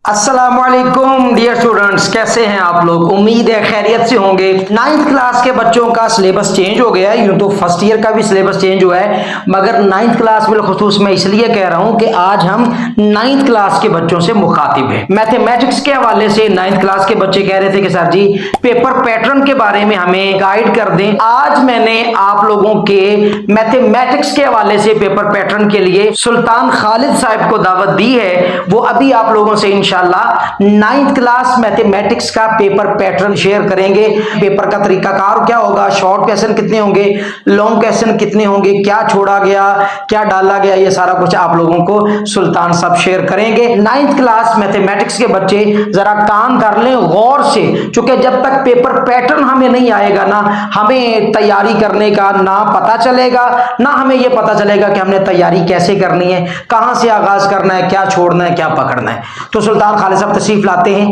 अस्सलामुअलैकुम dear students, कैसे हैं आप लोग। उम्मीद है खैरियत से होंगे। नाइन्थ क्लास के बच्चों का सिलेबस चेंज हो गया है। यूं तो फर्स्ट ईयर का भी सिलेबस चेंज हुआ है, मगर नाइन्थ क्लास बिलखुसूस मैं इसलिए कह रहा हूं कि आज हम नाइन्थ क्लास के बच्चों से मुखातिब हैं। मैथमेटिक्स के हवाले से नाइन्थ क्लास के बच्चे कह रहे थे कि सर जी पेपर पैटर्न के बारे में हमें गाइड कर दें। आज मैंने आप लोगों के मैथमेटिक्स के हवाले से पेपर पैटर्न के लिए सुल्तान खालिद साहब को दावत दी है। वो अभी आप लोगों से इंशाल्लाह नाइन्थ क्लास मैथमेटिक्स का पेपर पैटर्न शेयर करेंगे। पेपर का तरीकाकार क्या होगा, शॉर्ट क्वेश्चन कितने होंगे, लॉन्ग क्वेश्चन कितने होंगे, क्या छोड़ा गया, क्या डाला गया, ये सारा कुछ आप लोगों को सुल्तान साहब शेयर करेंगे। नाइन्थ क्लास मैथमेटिक्स के बच्चे जरा काम कर लें गौर से, क्योंकि जब तक पेपर पैटर्न हमें नहीं आएगा ना हमें तैयारी करने का ना पता चलेगा, ना हमें यह पता चलेगा कि हमने तैयारी कैसे करनी है, कहां से आगाज करना है, क्या छोड़ना है, क्या पकड़ना है। तो सुल्तान खालिद साहब तशरीफ लाते हैं।